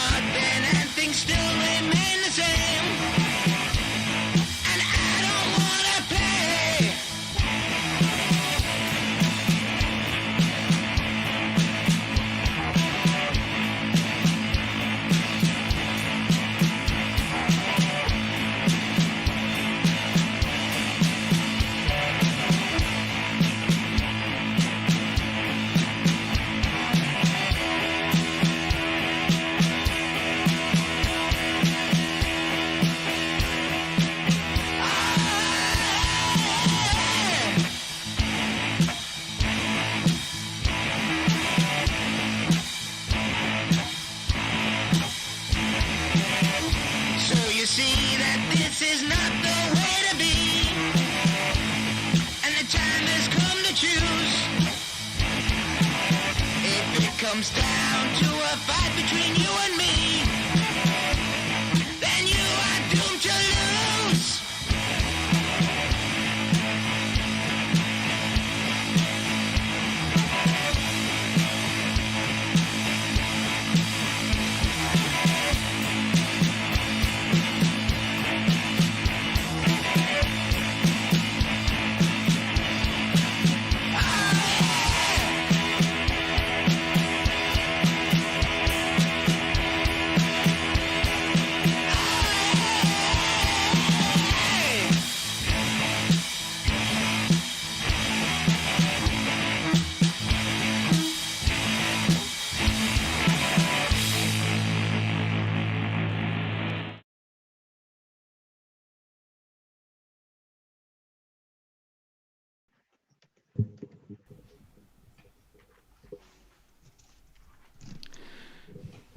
start then and things still remain the same. And I don't wanna play. So you see that this is not the way to be, and the time has come to choose. If it comes down to a fight between you and me, then you are doomed to lose.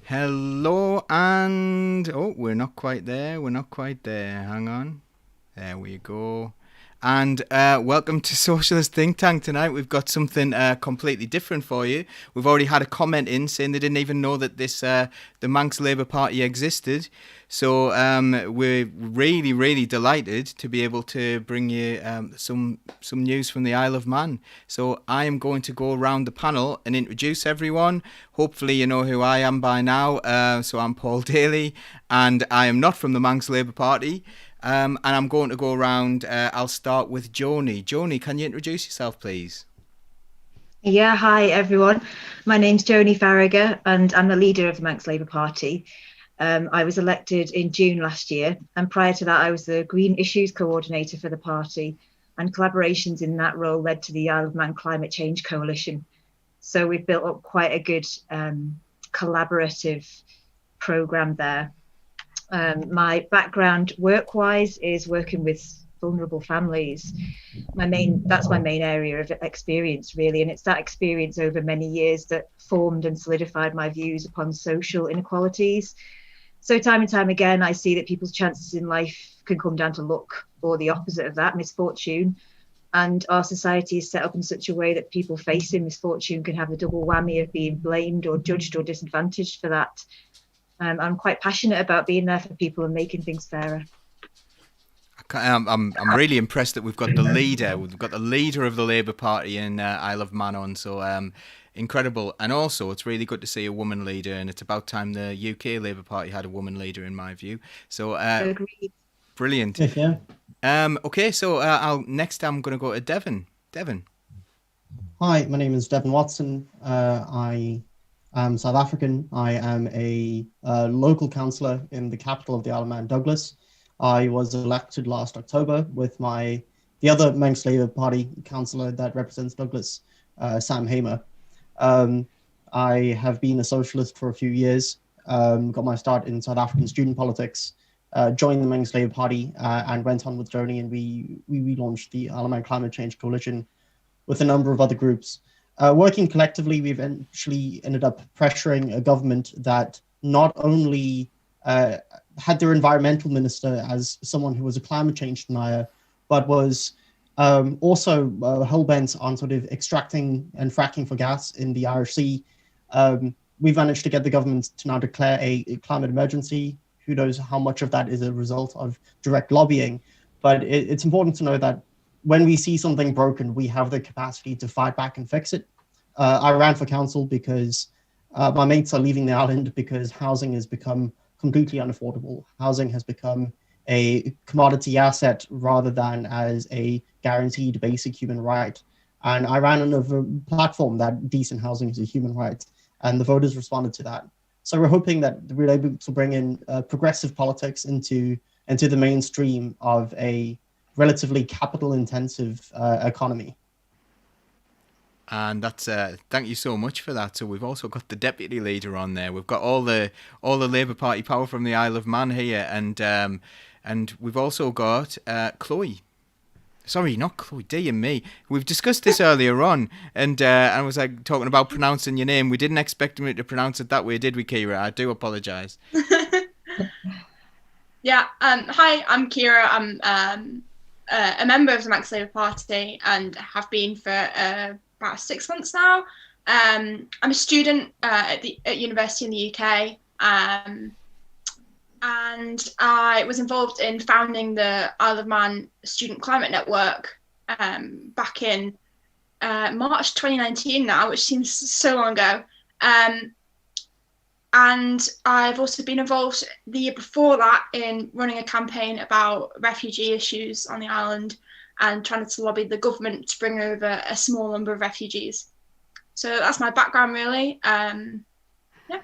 Hello and we're not quite there. Hang on. There we go. And welcome to Socialist Think Tank tonight. We've got something completely different for you. We've already had a comment in saying they didn't even know that this the Manx Labour Party existed. So we're really, really delighted to be able to bring you some news from the Isle of Man. So I am going to go around the panel and introduce everyone. Hopefully you know who I am by now. So I'm Paul Daly, and I am not from the Manx Labour Party. And I'm going to go around. I'll start with Joni. Joni, can you introduce yourself, please? Yeah, hi everyone. My name's Joni Farragher, and I'm the leader of the Manx Labour Party. I was elected in June last year, and prior to that I was the Green Issues Coordinator for the party, and collaborations in that role led to the Isle of Man Climate Change Coalition. So we've built up quite a good collaborative programme there. My background work-wise is working with vulnerable families. That's my main area of experience, really, and it's that experience over many years that formed and solidified my views upon social inequalities. So time and time again, I see that people's chances in life can come down to luck, or the opposite of that, misfortune. And our society is set up in such a way that people facing misfortune can have the double whammy of being blamed or judged or disadvantaged for that. I'm quite passionate about being there for people and making things fairer. I'm really impressed that we've got the leader. We've got the leader of the Labour Party in Isle of Man on. So incredible. And also, it's really good to see a woman leader. And it's about time the UK Labour Party had a woman leader, in my view. So brilliant. Yeah. Okay, so next I'm going to go to Devon. Devon. Hi, my name is Devon Watson. I am South African. I am a local councillor in the capital of the Isle of Man, Douglas. I was elected last October with the other Manx Labour Party councillor that represents Douglas, Sam Hamer. I have been a socialist for a few years, got my start in South African student politics, joined the Manx Labour Party and went on with Joni, and we relaunched the Isle of Man Climate Change Coalition with a number of other groups. Working collectively, we eventually ended up pressuring a government that not only had their environmental minister as someone who was a climate change denier, but was also hell-bent on sort of extracting and fracking for gas in the Irish Sea. We've managed to get the government to now declare a climate emergency. Who knows how much of that is a result of direct lobbying, but it's important to know that when we see something broken, we have the capacity to fight back and fix it. I ran for council because my mates are leaving the island because housing has become completely unaffordable. Housing has become a commodity asset rather than as a guaranteed basic human right. And I ran on a platform that decent housing is a human right, and the voters responded to that. So we're hoping that we're able to bring in progressive politics into the mainstream of a relatively capital-intensive economy. And that's thank you so much for that. So we've also got the deputy leader on there. We've got all the Labour Party power from the Isle of Man here, and we've also got Chloe. Sorry, not Chloe. Dear me, we've discussed this earlier on, and I was like talking about pronouncing your name. We didn't expect me to pronounce it that way, did we, Kira? I do apologise. Yeah. Hi, I'm Kira. I'm a member of the Manx Labour Party and have been for about 6 months now. I'm a student at university in the UK, and I was involved in founding the Isle of Man Student Climate Network back in March 2019 now, which seems so long ago. And I've also been involved the year before that in running a campaign about refugee issues on the island and trying to lobby the government to bring over a small number of refugees. So that's my background, really. Yeah.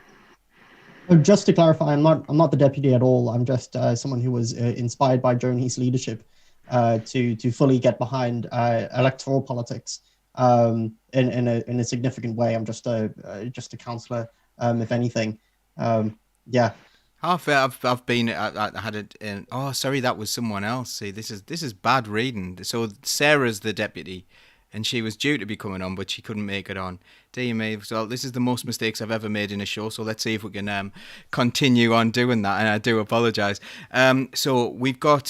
Just to clarify, I'm not the deputy at all. I'm just someone who was inspired by Joni's leadership to fully get behind electoral politics in a significant way. I'm just a councillor, if anything. Yeah. I've been I had it in. Oh, sorry, that was someone else. See, this is bad reading. So Sarah's the deputy, and she was due to be coming on, but she couldn't make it on. Dear me. So this is the most mistakes I've ever made in a show. So let's see if we can continue on doing that. And I do apologise. So we've got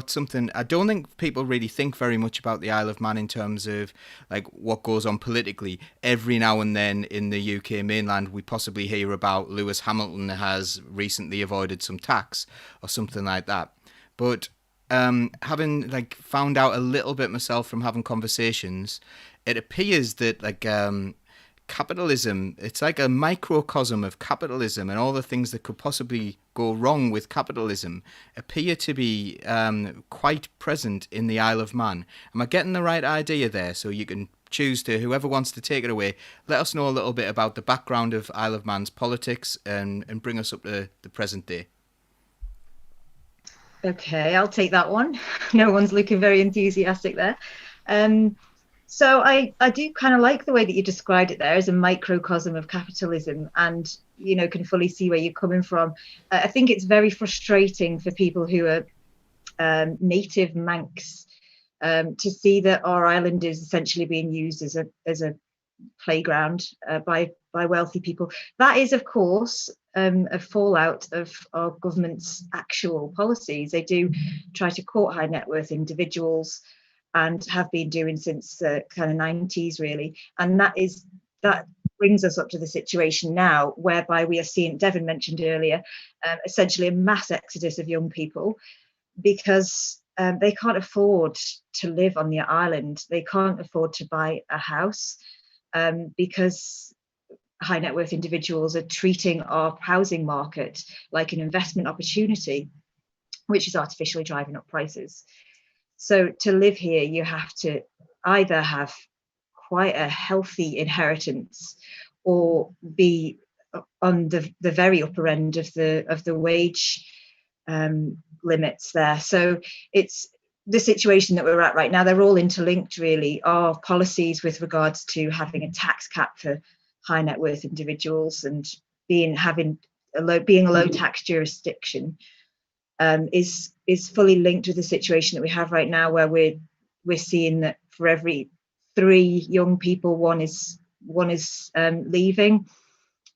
something. I don't think people really think very much about the Isle of Man in terms of like what goes on politically. Every now and then in the UK mainland, we possibly hear about Lewis Hamilton has recently avoided some tax or something like that. But having like found out a little bit myself from having conversations, it appears that like capitalism, it's like a microcosm of capitalism, and all the things that could possibly go wrong with capitalism appear to be quite present in the Isle of Man. Am I getting the right idea there? So you can choose to, whoever wants to take it away, let us know a little bit about the background of Isle of Man's politics and bring us up to the present day. Okay, I'll take that one. No one's looking very enthusiastic there. So I do kind of like the way that you described it there as a microcosm of capitalism, and can fully see where you're coming from. I think it's very frustrating for people who are native Manx to see that our island is essentially being used as a playground by wealthy people. That is, of course, a fallout of our government's actual policies. They do try to court high net worth individuals, and have been doing since the kind of 90s, really. And that brings us up to the situation now, whereby we are seeing, Devon mentioned earlier, essentially a mass exodus of young people because they can't afford to live on the island. They can't afford to buy a house because high net worth individuals are treating our housing market like an investment opportunity, which is artificially driving up prices. So to live here, you have to either have quite a healthy inheritance or be on the very upper end of the wage limits there. So it's the situation that we're at right now. They're all interlinked, really. Our policies with regards to having a tax cap for high net worth individuals and being a low tax jurisdiction is fully linked with the situation that we have right now, where we're seeing that for every 3 young people, one is leaving.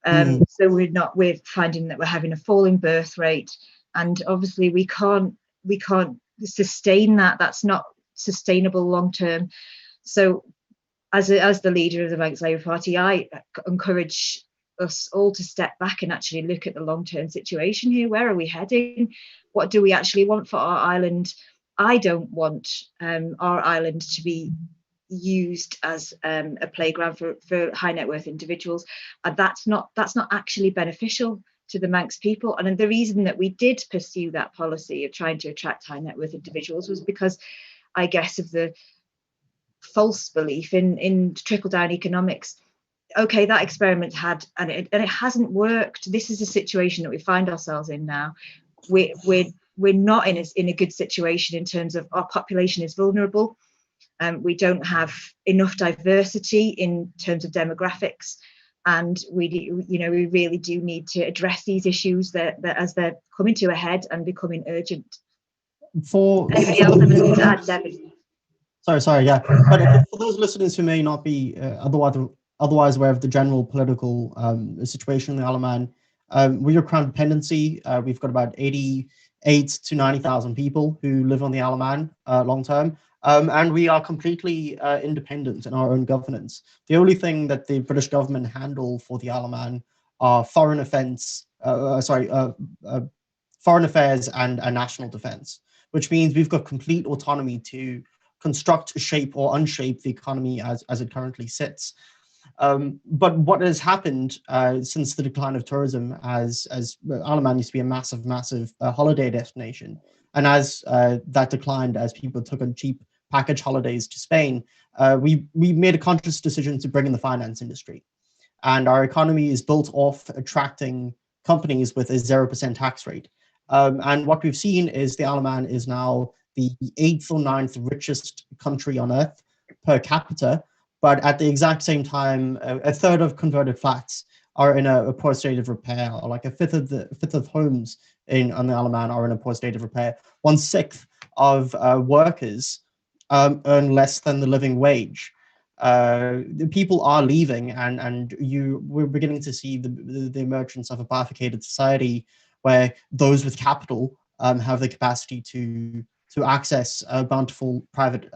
So we're finding that we're having a falling birth rate, and obviously we can't sustain that. That's not sustainable long term. So as the leader of the Manx Labour Party, I encourage us all to step back and actually look at the long-term situation here. Where are we heading? What do we actually want for our island? I don't want our island to be used as a playground for high net worth individuals, and that's not actually beneficial to the Manx people. And the reason that we did pursue that policy of trying to attract high net worth individuals was because, I guess, of the false belief in trickle down economics. Okay, that experiment had, and it hasn't worked. This is a situation that we find ourselves in now. We're not in a good situation in terms of our population is vulnerable. We don't have enough diversity in terms of demographics, and we really do need to address these issues that as they're coming to a head and becoming urgent. Anybody else have anything to add, Devin? Sorry, yeah. But for those listeners who may not be otherwise aware of the general political situation in the Isle of Man, we're a crown dependency. We've got about 88 to 90,000 people who live on the Isle of Man long term. And we are completely independent in our own governance. The only thing that the British government handle for the Isle of Man are foreign affairs and national defence, which means we've got complete autonomy to construct, shape, or unshape the economy as it currently sits. But what has happened since the decline of tourism, as Isle of Man used to be a massive holiday destination, and as that declined, as people took on cheap package holidays to Spain, we made a conscious decision to bring in the finance industry. And our economy is built off attracting companies with a 0% tax rate. And what we've seen is the Isle of Man is now the 8th or 9th richest country on earth per capita, but at the exact same time, a third of converted flats are in a poor state of repair, or like a fifth of homes on the Isle of Man are in a poor state of repair. 1/6 of workers earn less than the living wage. The people are leaving, and we're beginning to see the emergence of a bifurcated society where those with capital have the capacity to access bountiful private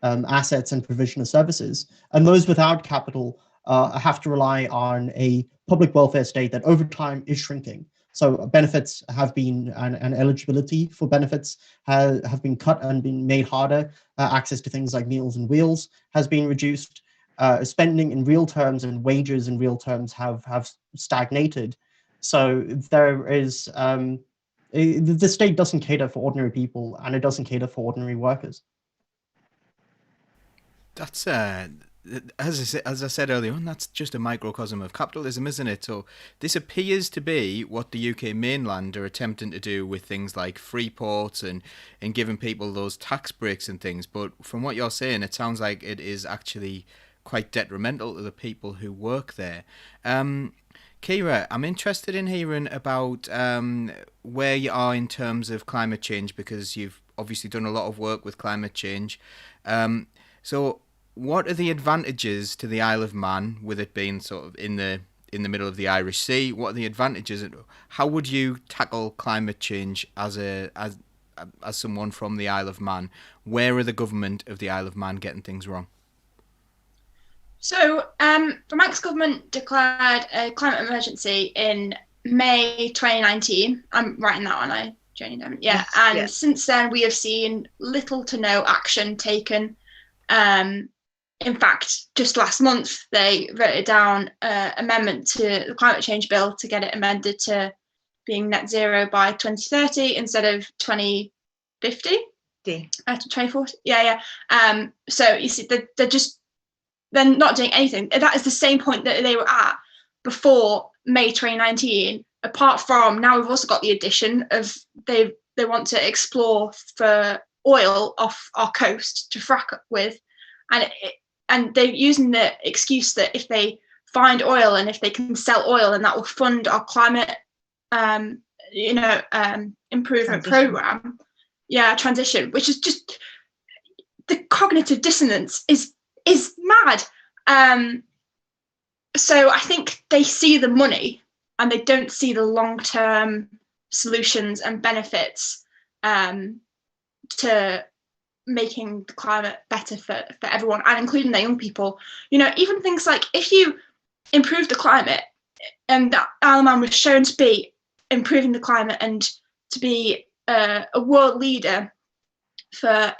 assets and provision of services, and those without capital have to rely on a public welfare state that over time is shrinking. So benefits have been, and eligibility for benefits have been cut and been made harder. Access to things like Meals and Wheels has been reduced. Spending in real terms and wages in real terms have stagnated. So there is, the state doesn't cater for ordinary people, and it doesn't cater for ordinary workers. That's as I said earlier on, that's just a microcosm of capitalism, isn't it? So this appears to be what the UK mainland are attempting to do with things like free ports and giving people those tax breaks and things. But from what you're saying, it sounds like it is actually quite detrimental to the people who work there. Kira, I'm interested in hearing about where you are in terms of climate change, because you've obviously done a lot of work with climate change. So what are the advantages to the Isle of Man, with it being sort of in the middle of the Irish Sea? What are the advantages? How would you tackle climate change as someone from the Isle of Man? Where are the government of the Isle of Man getting things wrong? So the Manx government declared a climate emergency in May 2019. I'm writing that one, I Janie Devon. Yeah, yes, and yes. Since then we have seen little to no action taken. In fact, just last month they voted down an amendment to the climate change bill to get it amended to being net zero by 2030 instead of 2050. 2040. Yeah. So you see, they're not doing anything. That is the same point that they were at before May 2019. Apart from now, we've also got the addition of they want to explore for oil off our coast to frack with, and they're using the excuse that if they find oil and if they can sell oil, and that will fund our climate, improvement program. Yeah, transition, which is just the cognitive dissonance is mad. So I think they see the money and they don't see the long-term solutions and benefits to making the climate better for everyone, and including the young people. Even things like if you improve the climate, and that Isle of Man was shown to be improving the climate and to be a world leader for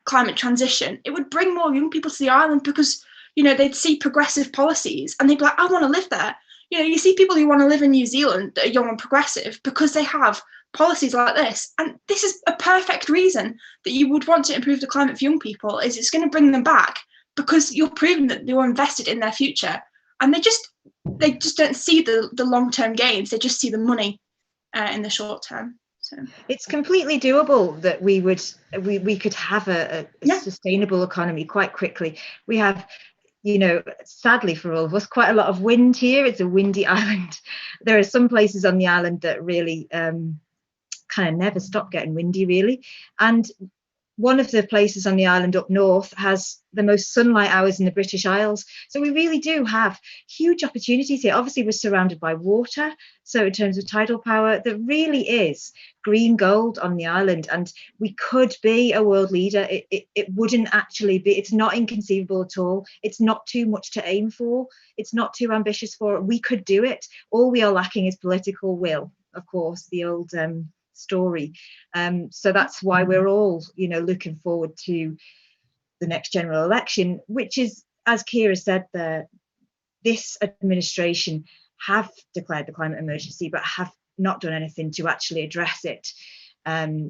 climate transition, it would bring more young people to the island because, you know, they'd see progressive policies and they'd be like, I want to live there. You know, you see people who want to live in New Zealand that are young and progressive because they have policies like this. And this is a perfect reason that you would want to improve the climate for young people, is it's going to bring them back because you're proving that they were invested in their future. And they just don't see the long-term gains. They just see the money in the short term. So it's completely doable that we could have a sustainable economy quite quickly. We have, you know, sadly for all of us, quite a lot of wind here. It's a windy island. There are some places on the island that really kind of never stop getting windy, really. And one of the places on the island up north has the most sunlight hours in the British Isles. So we really do have huge opportunities here. Obviously, we're surrounded by water. So in terms of tidal power, there really is green gold on the island. And we could be a world leader. It wouldn't actually be, it's not inconceivable at all. It's not too much to aim for. It's not too ambitious for it. We could do it. All we are lacking is political will, of course, the old story. So that's why we're all, you know, looking forward to the next general election, which is, as Kira said there, this administration have declared the climate emergency but have not done anything to actually address it.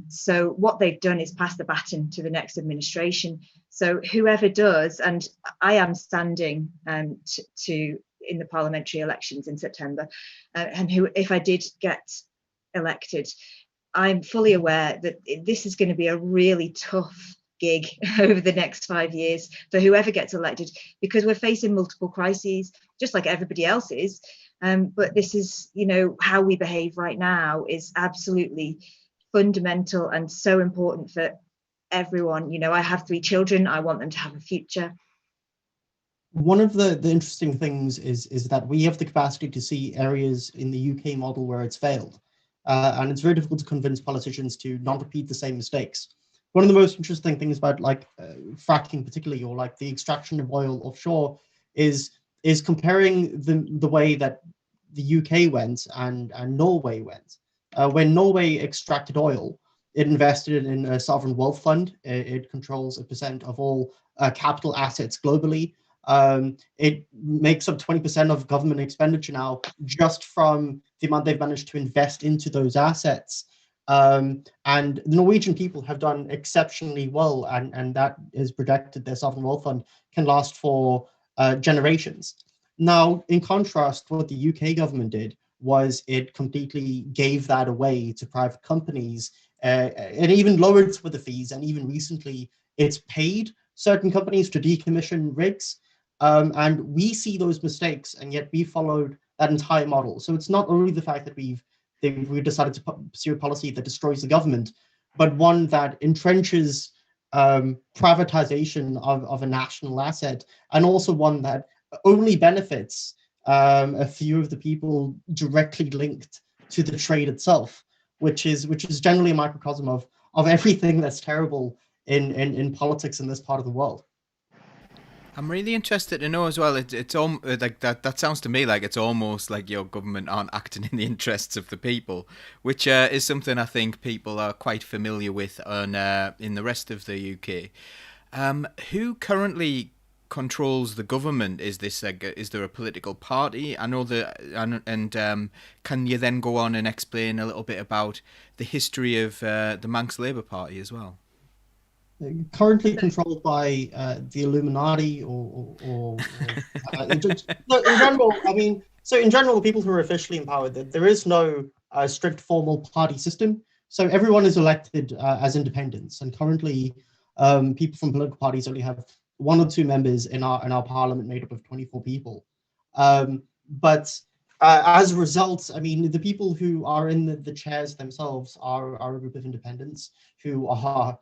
So what they've done is pass the baton to the next administration. So whoever does, and I am standing to in the parliamentary elections in September, and who, if I did get elected, I'm fully aware that this is going to be a really tough gig over the next 5 years for whoever gets elected, because we're facing multiple crises, just like everybody else is. But this is, you know, how we behave right now is absolutely fundamental and so important for everyone. You know, I have 3 children. I want them to have a future. One of the interesting things is that we have the capacity to see areas in the UK model where it's failed. And it's very difficult to convince politicians to not repeat the same mistakes. One of the most interesting things about fracking particularly, or like the extraction of oil offshore, is comparing the way that the UK went and Norway went. When Norway extracted oil, it invested in a sovereign wealth fund. It controls 1% of all capital assets globally. It makes up 20% of government expenditure now, just from the amount they've managed to invest into those assets. And the Norwegian people have done exceptionally well, and that is projected. Their sovereign wealth fund can last for generations. Now, in contrast, what the UK government did was it completely gave that away to private companies, and even lowered some of the fees. And even recently, it's paid certain companies to decommission rigs. And we see those mistakes, and yet we followed that entire model. So it's not only the fact that we've decided to pursue a policy that destroys the government, but one that entrenches privatization of a national asset, and also one that only benefits a few of the people directly linked to the trade itself, which is generally a microcosm of everything that's terrible in politics in this part of the world. I'm really interested to know as well. It's like that sounds to me like it's almost like your government aren't acting in the interests of the people, which is something I think people are quite familiar with in the rest of the UK. Who currently controls the government? Is there a political party? I know can you then go on and explain a little bit about the history of the Manx Labour Party as well? Currently controlled by the Illuminati, or in general. I mean, so in general, the people who are officially empowered, there is no strict formal party system. So everyone is elected as independents, and currently, people from political parties only have 1 or 2 members in our parliament, made up of 24 people. But as a result, I mean, the people who are in the chairs themselves are a group of independents who are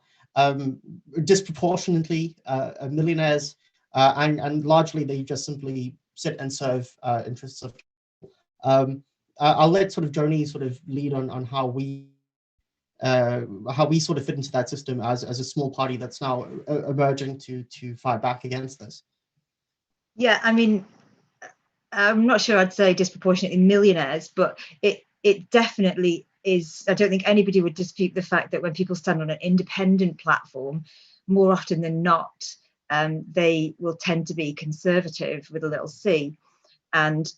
disproportionately millionaires, and largely they just simply sit and serve interests of people. I'll let sort of Joni sort of lead on how we sort of fit into that system as a small party that's now emerging to fight back against this. Yeah, I mean, I'm not sure I'd say disproportionately millionaires, but it definitely is. I don't think anybody would dispute the fact that when people stand on an independent platform, more often than not, they will tend to be conservative with a little c. And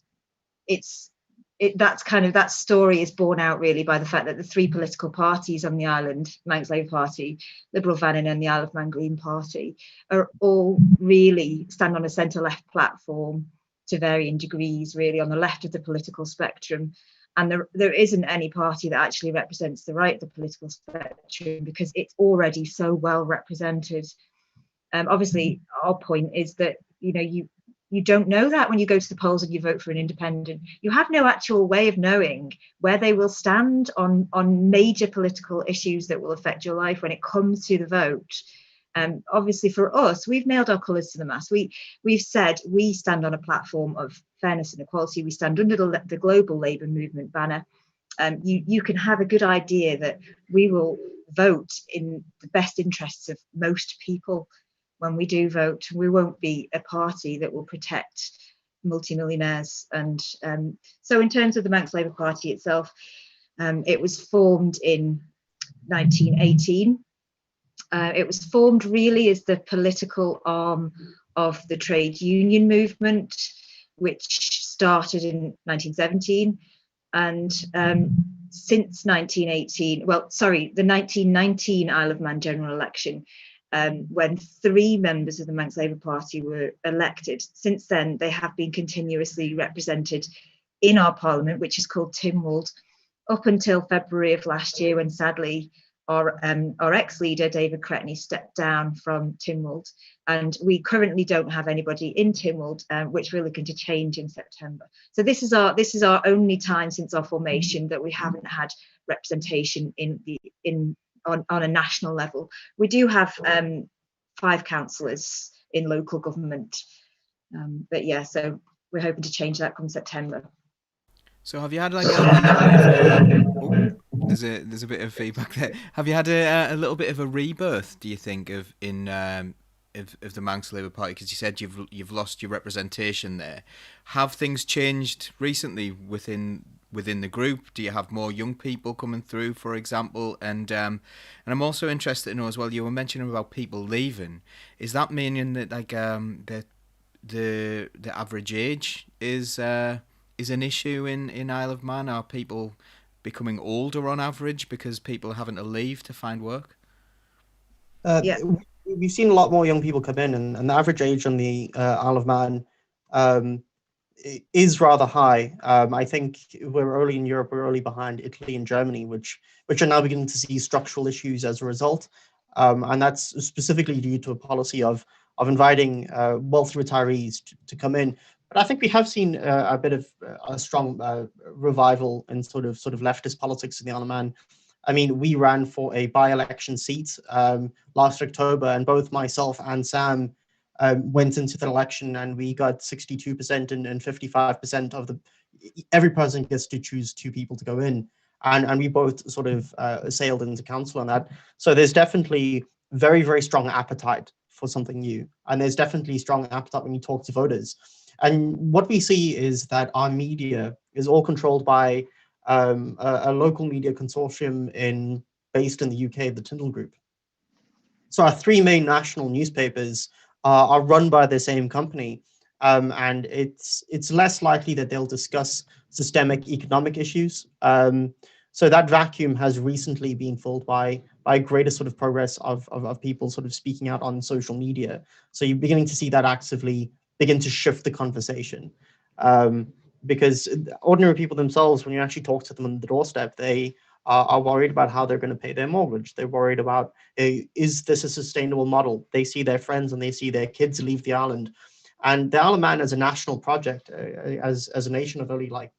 that story is borne out really by the fact that the three political parties on the island, Manx Labour Party, Liberal Vannin and the Isle of Man Green Party, are all really stand on a centre-left platform to varying degrees, really on the left of the political spectrum. And there isn't any party that actually represents the right of the political spectrum, because it's already so well represented. Obviously, our point is that you don't know that when you go to the polls and you vote for an independent. You have no actual way of knowing where they will stand on major political issues that will affect your life when it comes to the vote. Obviously, for us, we've nailed our colours to the mast. We've said we stand on a platform of fairness and equality. We stand under the global Labour movement banner. You can have a good idea that we will vote in the best interests of most people. When we do vote, we won't be a party that will protect multimillionaires. And so in terms of the Manx Labour Party itself, it was formed in 1918. It was formed really as the political arm of the trade union movement, which started in 1917. And since 1918, the 1919 Isle of Man general election, when 3 members of the Manx Labour Party were elected. Since then, they have been continuously represented in our parliament, which is called Tynwald, up until February of last year, when sadly our ex-leader, David Cretney, stepped down from Tynwald. And we currently don't have anybody in Tynwald, which we're looking to change in September. So this is our only time since our formation that we haven't had representation on a national level. We do have 5 councillors in local government, but yeah, so we're hoping to change that come September. So have you had like a little bit of there's a bit of feedback there. Have you had a little bit of a rebirth, do you think, of the Manx Labour Party? Because you said you've lost your representation there. Have things changed recently within the group? Do you have more young people coming through, for example? And I'm also interested to know as well, you were mentioning about people leaving. Is that meaning that like the average age is an issue in Isle of Man? Are people becoming older on average because people are having to leave to find work? Yeah. We've seen a lot more young people come in, and the average age on the Isle of Man is rather high. I think we're early in Europe, we're early behind Italy and Germany, which are now beginning to see structural issues as a result. And that's specifically due to a policy of inviting wealthy retirees to come in. But I think we have seen a bit of a strong revival in sort of leftist politics in the Isle of Man. I mean, we ran for a by-election seat last October, and both myself and Sam went into the election, and we got 62% and 55% of every person gets to choose 2 people to go in. And we both sort of sailed into council on that. So there's definitely very, very strong appetite for something new. And there's definitely strong appetite when you talk to voters. And what we see is that our media is all controlled by a local media consortium based in the UK, the Tyndall Group. So our 3 main national newspapers are run by the same company, and it's less likely that they'll discuss systemic economic issues. So that vacuum has recently been filled by greater sort of progress of people sort of speaking out on social media. So you're beginning to see that actively begin to shift the conversation. Because ordinary people themselves, when you actually talk to them on the doorstep, they are worried about how they're going to pay their mortgage. They're worried about, is this a sustainable model? They see their friends and they see their kids leave the island. And the Isle of Man as a national project, as a nation of only like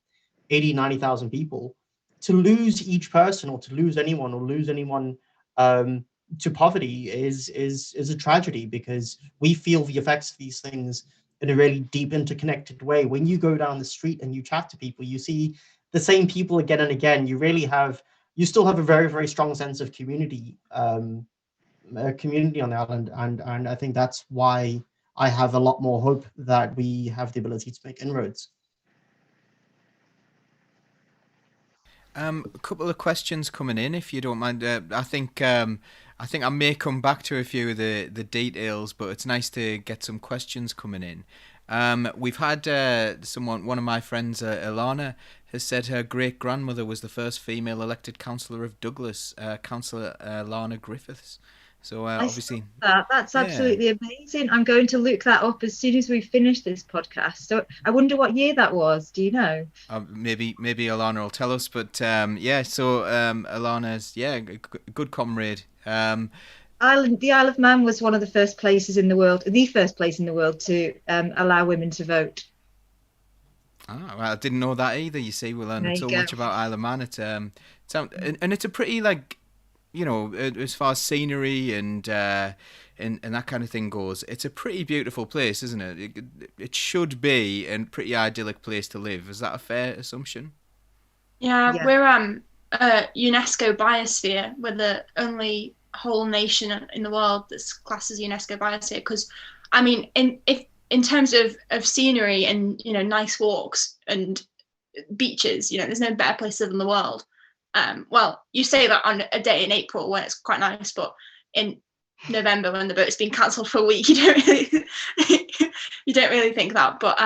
80, 90,000 people, to lose each person or to lose anyone to poverty is a tragedy, because we feel the effects of these things in a really deep, interconnected way. When you go down the street and you chat to people, you see the same people again and again. You still have a very, very strong sense of community on the island, and I think that's why I have a lot more hope that we have the ability to make inroads. A couple of questions coming in, if you don't mind. I think I think I may come back to a few of the details, but it's nice to get some questions coming in. We've had one of my friends, Ilana, has said her great grandmother was the first female elected councillor of Douglas, Councillor Lana Griffiths. So I obviously, saw that. That's yeah. absolutely amazing. I'm going to look that up as soon as we finish this podcast. So I wonder what year that was. Do you know? Maybe Alana will tell us, but yeah. So Alana's good comrade. The Isle of Man was one of the first places in the world, the first place in the world to allow women to vote. Well, I didn't know that either. You see, we learned so much about Isle of Man. And it's a pretty as far as scenery and that kind of thing goes, it's a pretty beautiful place, isn't it? It should be a pretty idyllic place to live. Is that a fair assumption? Yeah. We're UNESCO biosphere. We're the only whole nation in the world that's classed as UNESCO biosphere. Because, I mean, in terms of scenery and nice walks and beaches, there's no better place to live in the world. Well, you say that on a day in April when it's quite nice, but in November when the boat's been cancelled for a week, you don't really think that. But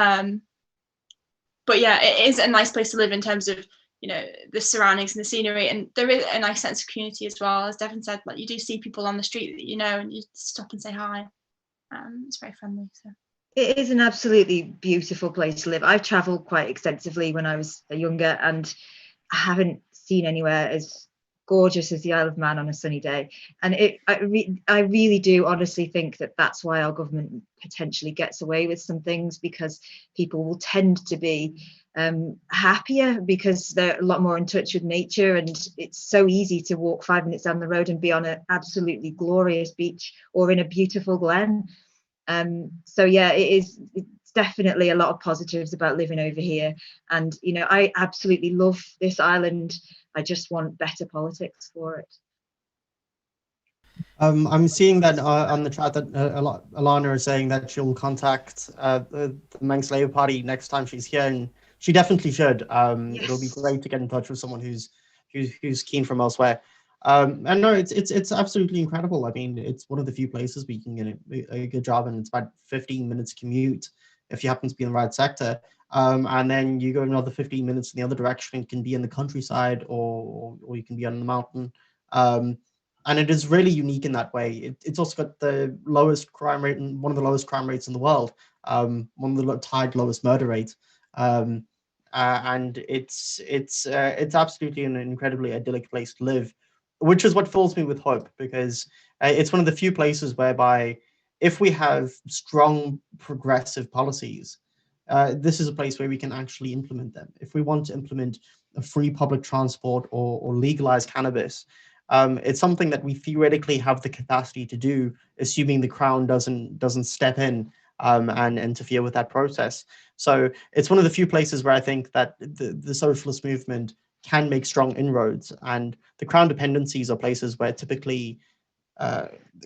yeah, it is a nice place to live in terms of the surroundings and the scenery, and there is a nice sense of community as well. As Devon said, like you do see people on the street that and you stop and say hi. It's very friendly. So it is an absolutely beautiful place to live. I've travelled quite extensively when I was younger, and I haven't seen anywhere as gorgeous as the Isle of Man on a sunny day. And I really do honestly think that that's why our government potentially gets away with some things, because people will tend to be happier because they're a lot more in touch with nature, and it's so easy to walk 5 minutes down the road and be on an absolutely glorious beach or in a beautiful glen. So yeah, it's definitely a lot of positives about living over here, and I absolutely love this island. I just want better politics for it. I'm seeing that on the chat that Alana is saying that she'll contact the Manx Labour Party next time she's here, and she definitely should. Yes. It'll be great to get in touch with someone who's keen from elsewhere. And no, it's absolutely incredible. I mean, it's one of the few places where you can get a good job, and it's about 15 minutes commute if you happen to be in the right sector. And then you go another 15 minutes in the other direction. It can be in the countryside, or you can be on the mountain. And it is really unique in that way. It's also got the lowest crime rate and one of the lowest crime rates in the world. One of the tied lowest murder rates. And it's absolutely an incredibly idyllic place to live, which is what fills me with hope, because it's one of the few places whereby if we have strong progressive policies, this is a place where we can actually implement them. If we want to implement a free public transport or legalize cannabis, it's something that we theoretically have the capacity to do, assuming the Crown doesn't step in and interfere with that process. So it's one of the few places where I think that the socialist movement can make strong inroads, and the Crown dependencies are places where typically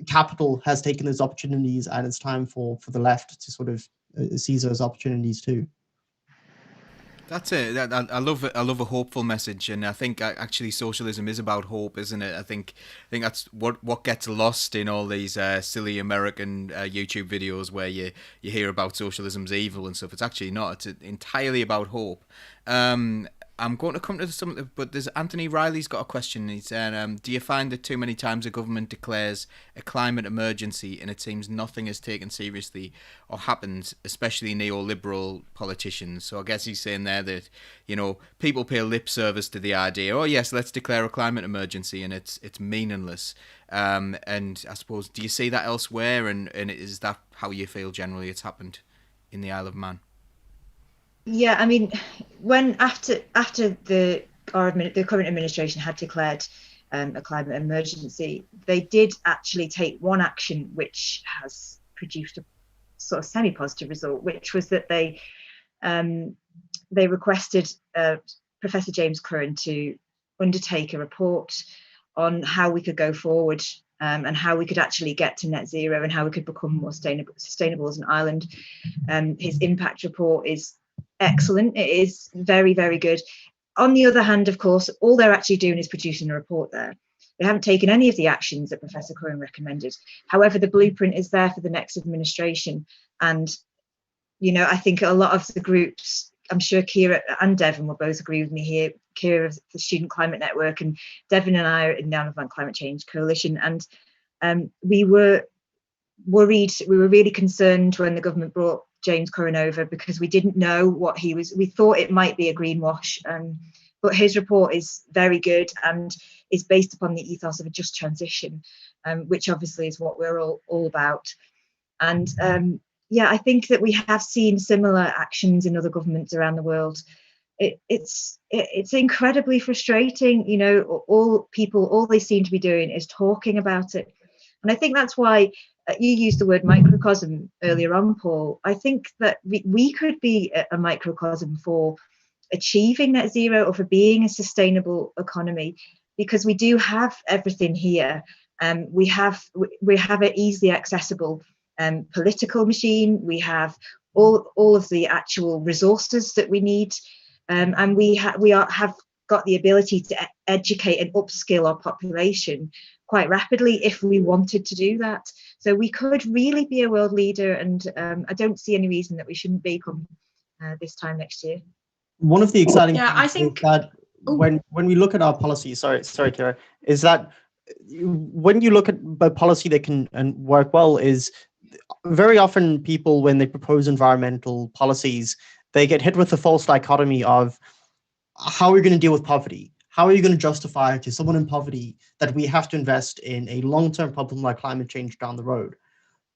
capital has taken those opportunities, and it's time for the left to sort of seize those opportunities too. That's it. I love it. I love a hopeful message, and I think actually socialism is about hope, isn't it? I think that's what gets lost in all these silly American YouTube videos where you hear about socialism's evil and stuff. It's actually not. It's entirely about hope. I'm going to come to something, but there's Anthony Riley's got a question. He said, do you find that too many times a government declares a climate emergency and it seems nothing is taken seriously or happens, especially neoliberal politicians? So I guess he's saying there that, people pay lip service to the idea, oh yes, let's declare a climate emergency, and it's meaningless. And I suppose, do you see that elsewhere, and is that how you feel generally it's happened in the Isle of Man? Yeah, I mean, when after the current administration had declared a climate emergency, they did actually take one action which has produced a sort of semi-positive result, which was that they requested Professor James Curran to undertake a report on how we could go forward and how we could actually get to net zero and how we could become more sustainable as an island. His impact report is excellent. It is very, very good. On the other hand, of course, all they're actually doing is producing a report there. They haven't taken any of the actions that Professor Curran recommended. However, the blueprint is there for the next administration. And, I think a lot of the groups, I'm sure Kira and Devon will both agree with me here. Kira of the Student Climate Network and Devon and I are in the Isle of Man Climate Change Coalition. And we were worried, we were really concerned when the government brought James Curran over, because we didn't know what he was. We thought it might be a greenwash, but his report is very good and is based upon the ethos of a just transition, which obviously is what we're all about. And I think that we have seen similar actions in other governments around the world. It's incredibly frustrating. All they seem to be doing is talking about it. And I think that's why you used the word microcosm earlier on, Paul. I think that we could be a microcosm for achieving net zero or for being a sustainable economy, because we do have everything here. We have an easily accessible political machine. We have all of the actual resources that we need, and we have got the ability to educate and upskill our population quite rapidly if we wanted to do that. So we could really be a world leader, and I don't see any reason that we shouldn't be come this time next year. One of the exciting things I think is that when we look at our policy, sorry, Kira, is that when you look at a policy that can work well, is very often people, when they propose environmental policies, they get hit with the false dichotomy of how are we going to deal with poverty? How are you going to justify to someone in poverty that we have to invest in a long-term problem like climate change down the road?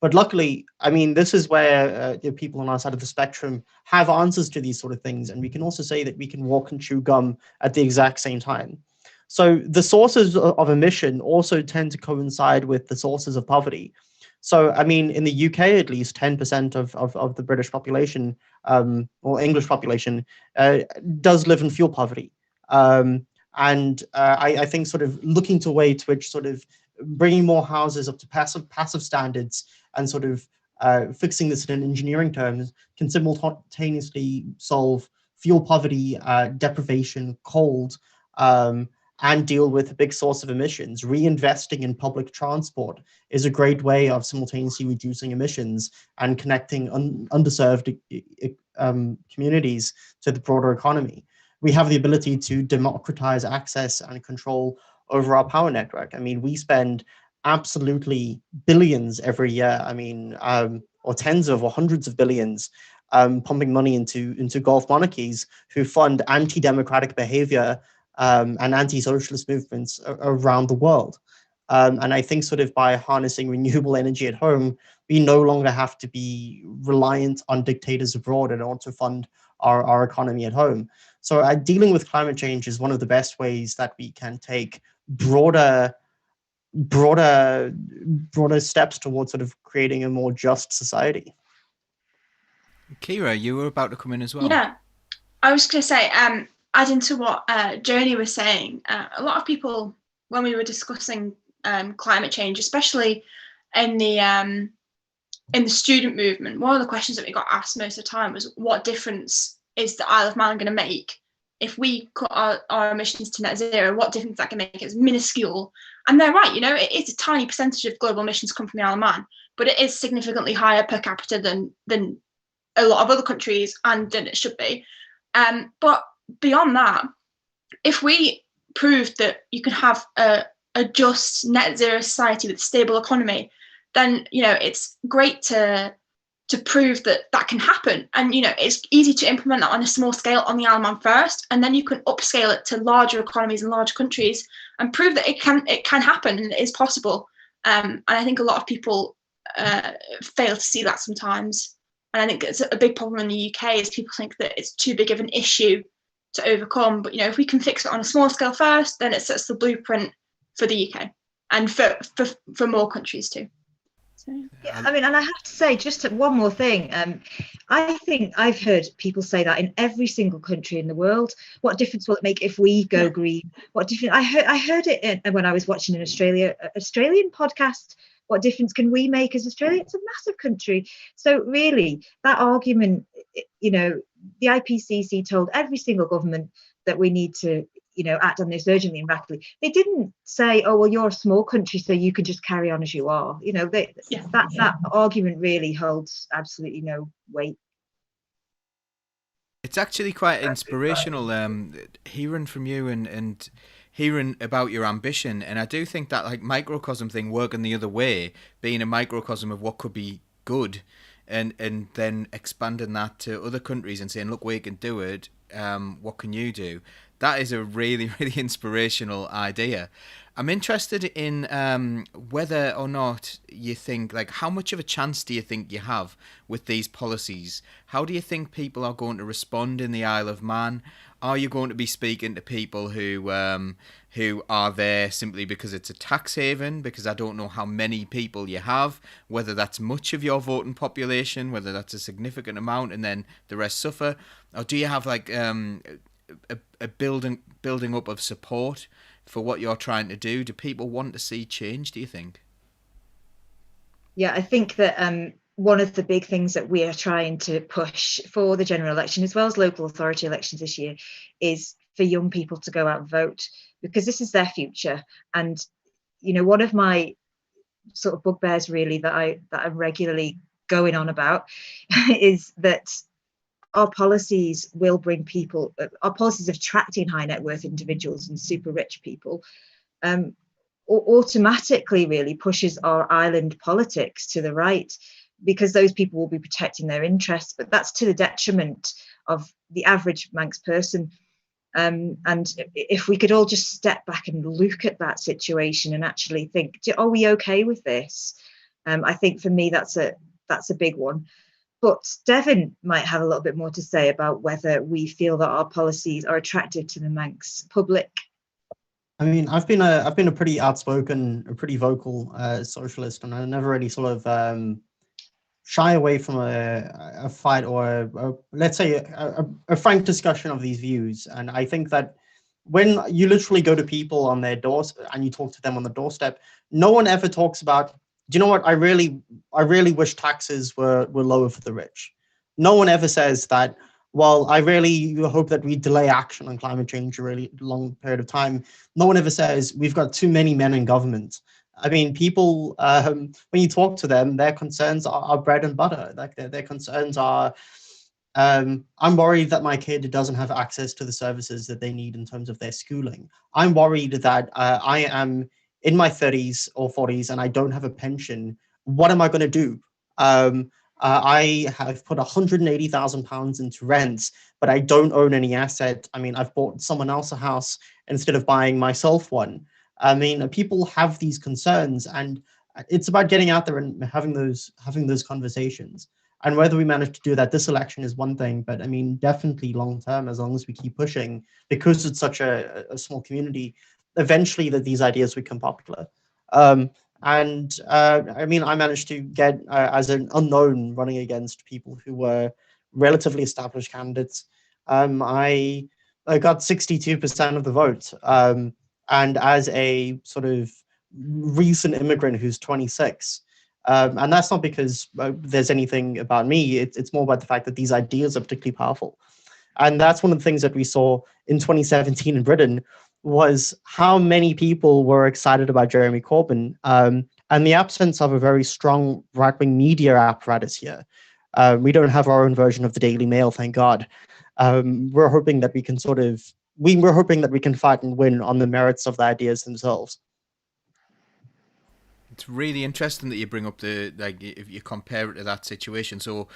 But luckily, I mean, this is where the people on our side of the spectrum have answers to these sort of things. And we can also say that we can walk and chew gum at the exact same time. So the sources of emission also tend to coincide with the sources of poverty. So, I mean, in the UK, at least 10% of the British population or English population does live in fuel poverty. I think sort of looking to a way to which sort of bringing more houses up to passive standards and sort of fixing this in engineering terms can simultaneously solve fuel poverty, deprivation, cold, and deal with a big source of emissions. Reinvesting in public transport is a great way of simultaneously reducing emissions and connecting underserved communities to the broader economy. We have the ability to democratize access and control over our power network. I mean, we spend absolutely billions every year. I mean, or tens of or hundreds of billions pumping money into Gulf monarchies who fund anti-democratic behavior and anti-socialist movements around the world. And I think sort of by harnessing renewable energy at home, we no longer have to be reliant on dictators abroad in order to fund our economy at home. So dealing with climate change is one of the best ways that we can take broader steps towards sort of creating a more just society. Kira, you were about to come in as well. Yeah, I was going to say, adding to what Joni was saying, a lot of people, when we were discussing climate change, especially in the student movement, one of the questions that we got asked most of the time was, what difference is the Isle of Man going to make if we cut our emissions to net zero? What difference that can make? It's minuscule. And they're right, it's a tiny percentage of global emissions come from the Isle of Man, but it is significantly higher per capita than a lot of other countries and than it should be. But beyond that, if we proved that you can have a just net zero society with a stable economy, then it's great to prove that can happen. And it's easy to implement that on a small scale on the Isle of Man first, and then you can upscale it to larger economies and larger countries and prove that it can happen and it is possible. And I think a lot of people fail to see that sometimes. And I think it's a big problem in the UK is people think that it's too big of an issue to overcome. But if we can fix it on a small scale first, then it sets the blueprint for the UK and for more countries too. So. Yeah, I mean, and I have to say, just one more thing. I think I've heard people say that in every single country in the world. What difference will it make if we go green? What difference? I heard it when I was watching an Australian podcast. What difference can we make as Australia? It's a massive country. So really, that argument, the IPCC told every single government that we need to, act on this urgently and rapidly. They didn't say, oh, well, you're a small country, so you can just carry on as you are. That argument really holds absolutely no weight. It's actually quite inspirational hearing from you and hearing about your ambition. And I do think that like microcosm thing working the other way, being a microcosm of what could be good, and then expanding that to other countries and saying, look, we can do it. What can you do? That is a really, really inspirational idea. I'm interested in whether or not you think, like, how much of a chance do you think you have with these policies? How do you think people are going to respond in the Isle of Man? Are you going to be speaking to people who are there simply because it's a tax haven? Because I don't know how many people you have, whether that's much of your voting population, whether that's a significant amount, and then the rest suffer, or do you have like a building up of support for what you're trying to do? Do people want to see change, do you think? Yeah, I think that one of the big things that we are trying to push for the general election, as well as local authority elections this year, is for young people to go out and vote, because this is their future. And one of my sort of bugbears really that I'm regularly going on about is that our policies will bring people, our policies of attracting high net worth individuals and super rich people automatically really pushes our island politics to the right, because those people will be protecting their interests, but that's to the detriment of the average Manx person. And if we could all just step back and look at that situation and actually think, are we okay with this? I think for me that's a big one. But Devin might have a little bit more to say about whether we feel that our policies are attractive to the Manx public. I mean, I've been a pretty outspoken, a pretty vocal socialist, and I never really sort of shy away from a fight or let's say a frank discussion of these views. And I think that when you literally go to people on their doors and you talk to them on the doorstep, no one ever talks about, do you know what, I really wish taxes were lower for the rich. No one ever says that, well, I really hope that we delay action on climate change a really long period of time. No one ever says we've got too many men in government. I mean, people, when you talk to them, their concerns are bread and butter. Like their concerns are, I'm worried that my kid doesn't have access to the services that they need in terms of their schooling. I'm worried that I am in my 30s or 40s and I don't have a pension. What am I going to do? I have put £180,000 into rent, but I don't own any asset. I mean, I've bought someone else a house instead of buying myself one. I mean, people have these concerns, and it's about getting out there and having those conversations. And whether we manage to do that this election is one thing, but I mean, definitely long term, as long as we keep pushing, because it's such a small community, eventually that these ideas become popular. I mean, I managed to get as an unknown running against people who were relatively established candidates. I got 62% of the vote. And as a sort of recent immigrant who's 26, and that's not because there's anything about me, it's more about the fact that these ideas are particularly powerful. And that's one of the things that we saw in 2017 in Britain, was how many people were excited about Jeremy Corbyn, and the absence of a very strong right-wing media apparatus here. We don't have our own version of the Daily Mail, thank God. We're hoping that we can we're hoping that we can fight and win on the merits of the ideas themselves. It's really interesting that you bring up if you compare it to that situation. So,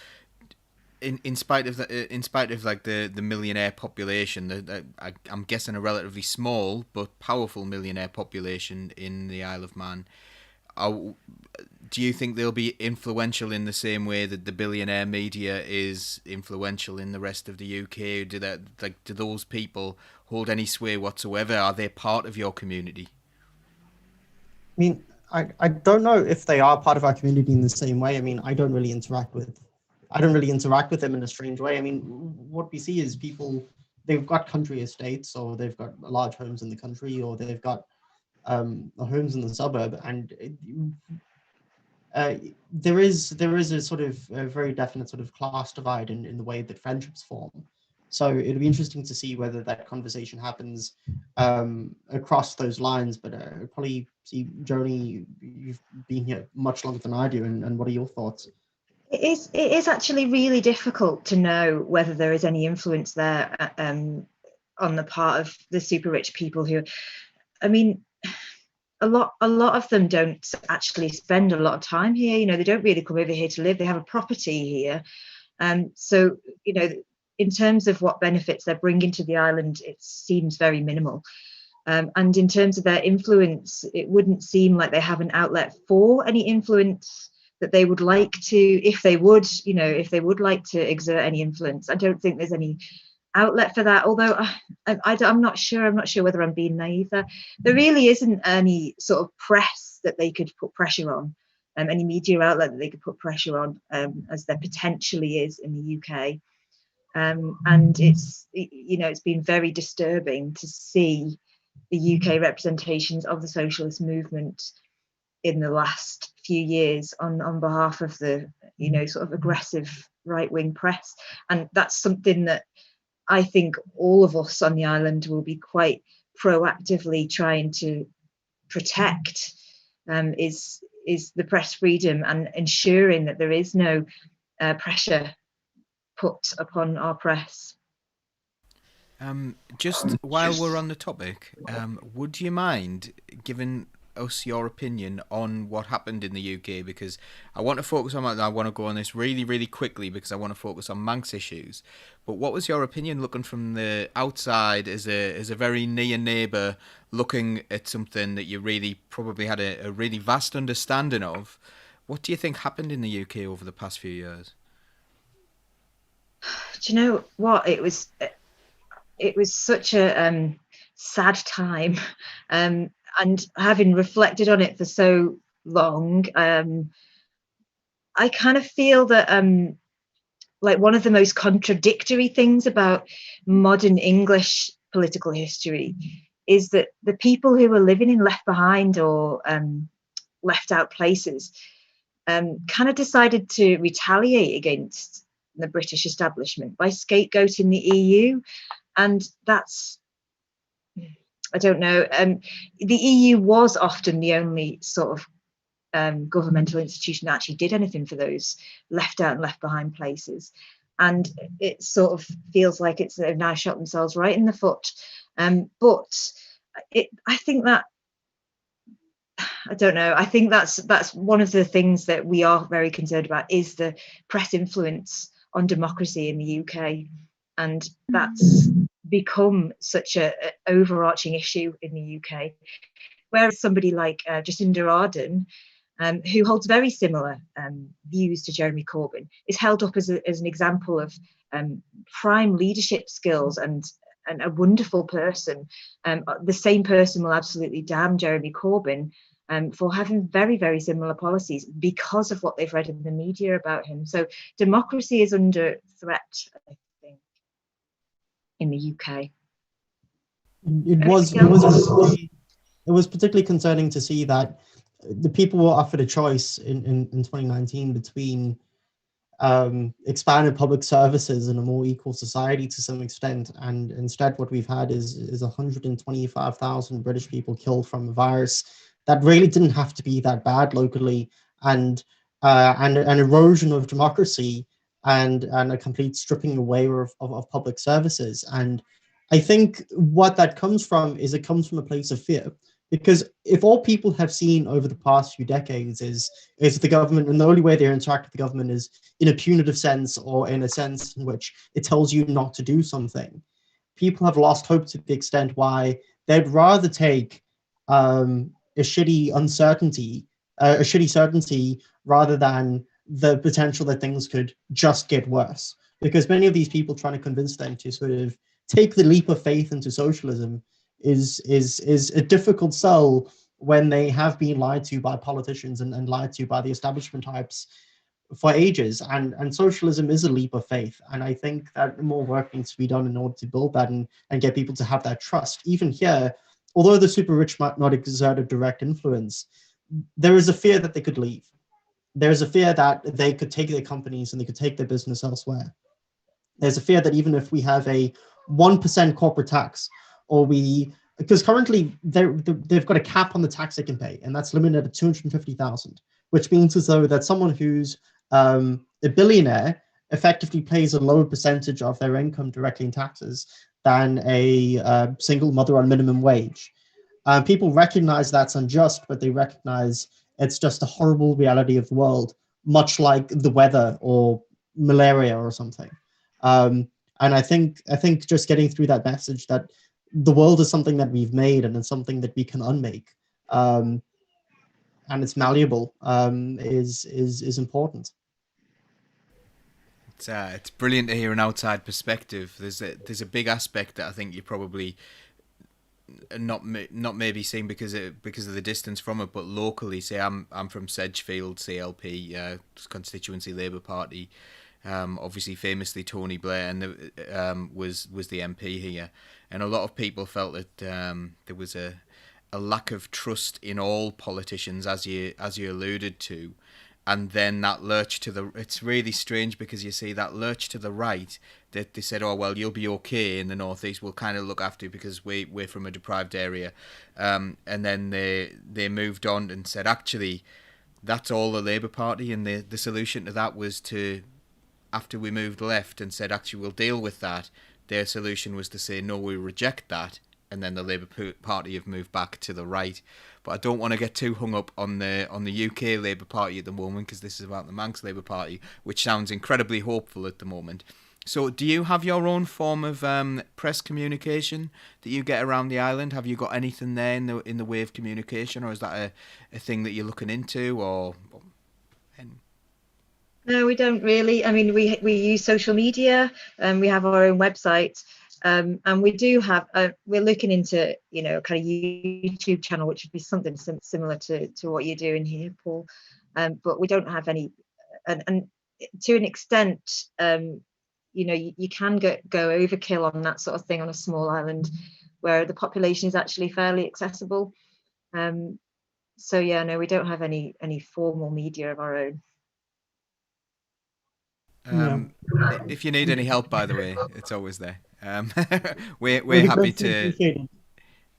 in spite of the millionaire population, I'm guessing a relatively small but powerful millionaire population in the Isle of Man, do you think they'll be influential in the same way that the billionaire media is influential in the rest of the UK? Do those people hold any sway whatsoever? Are they part of your community? I mean, I don't know if they are part of our community in the same way. I mean, I don't really interact with them in a strange way. I mean, what we see is people, they've got country estates, or they've got large homes in the country, or they've got homes in the suburb, and there is a sort of a very definite sort of class divide in the way that friendships form. So it'll be interesting to see whether that conversation happens across those lines. But probably see, Joni, you've been here much longer than I do, and what are your thoughts? It is actually really difficult to know whether there is any influence there on the part of the super rich people who, I mean, a lot of them don't actually spend a lot of time here. You know, they don't really come over here to live. They have a property here, so you know, in terms of what benefits they're bringing to the island, it seems very minimal. And in terms of their influence, it wouldn't seem like they have an outlet for any influence that they would like to, if they would, you know, if they would like to exert any influence. I don't think there's any outlet for that. Although I'm not sure. I'm not sure whether I'm being naive there. There really isn't any sort of press that they could put pressure on, any media outlet that they could put pressure on, as there potentially is in the UK. And it's, you know, it's been very disturbing to see the UK representations of the socialist movement in the last few years on behalf of the, you know, sort of aggressive right-wing press. And that's something that I think all of us on the island will be quite proactively trying to protect, is the press freedom and ensuring that there is no pressure put upon our press. Just while we're on the topic, would you mind giving us your opinion on what happened in the UK? Because I want to focus on that. I want to go on this really, really quickly because I want to focus on Manx issues. But what was your opinion looking from the outside as a very near neighbour looking at something that you really probably had a really vast understanding of? What do you think happened in the UK over the past few years? Do you know what? It was such a sad time, and having reflected on it for so long, I kind of feel that like one of the most contradictory things about modern English political history is that the people who were living in left behind or left out places kind of decided to retaliate against the British establishment by scapegoating the EU. And that's, I don't know, the EU was often the only sort of governmental institution that actually did anything for those left out and left behind places. And it sort of feels like they've now shot themselves right in the foot. But I think that, I don't know, I think that's one of the things that we are very concerned about is the press influence on democracy in the UK. And that's become such an overarching issue in the UK. Whereas somebody like Jacinda Ardern, who holds very similar views to Jeremy Corbyn, is held up as an example of prime leadership skills and a wonderful person. The same person will absolutely damn Jeremy Corbyn for having very, very similar policies because of what they've read in the media about him. So democracy is under threat, I think, in the UK. It was particularly concerning to see that the people were offered a choice in 2019 between expanded public services and a more equal society to some extent, and instead what we've had is 125,000 British people killed from a virus that really didn't have to be that bad locally, and an erosion of democracy and a complete stripping away of public services. And I think what that comes from is it comes from a place of fear. Because if all people have seen over the past few decades is the government, and the only way they interact with the government is in a punitive sense or in a sense in which it tells you not to do something, people have lost hope to the extent why they'd rather take a shitty certainty rather than the potential that things could just get worse. Because many of these people trying to convince them to sort of take the leap of faith into socialism is a difficult sell when they have been lied to by politicians and lied to by the establishment types for ages. And socialism is a leap of faith. And I think that more work needs to be done in order to build that and get people to have that trust. Even here, although the super rich might not exert a direct influence, there is a fear that they could leave. There's a fear that they could take their companies and they could take their business elsewhere. There's a fear that even if we have a 1% corporate tax, or because currently they've got a cap on the tax they can pay, and that's limited at 250,000, which means as though that someone who's a billionaire effectively pays a lower percentage of their income directly in taxes than a single mother on minimum wage. People recognize that's unjust, but they recognize it's just a horrible reality of the world, much like the weather or malaria or something. And I think just getting through that message that the world is something that we've made and it's something that we can unmake, and it's malleable, is important. It's brilliant to hear an outside perspective. There's a big aspect that I think you probably not maybe seeing because of the distance from it, but locally. Say I'm from Sedgefield, CLP, constituency Labour Party. Obviously, famously Tony Blair, and was the MP here, and a lot of people felt that there was a lack of trust in all politicians, as you alluded to, and then that lurch to the. It's really strange because you see that lurch to the right. That they said, oh well, you'll be okay in the northeast. We'll kind of look after you because we're from a deprived area, and then they moved on and said actually, that's all the Labour Party, and the solution to that was to. After we moved left and said, actually, we'll deal with that, their solution was to say, no, we reject that. And then the Labour Party have moved back to the right. But I don't want to get too hung up on the UK Labour Party at the moment, because this is about the Manx Labour Party, which sounds incredibly hopeful at the moment. So do you have your own form of press communication that you get around the island? Have you got anything there in the way of communication, or is that a thing that you're looking into, or... No, we don't really. I mean, we use social media, and we have our own website, and we do have. We're looking into, kind of YouTube channel, which would be something similar to what you're doing here, Paul. But we don't have any, and to an extent, you can go overkill on that sort of thing on a small island, where the population is actually fairly accessible. So yeah, no, we don't have any formal media of our own. If you need any help, by the way, it's always there. We're happy to.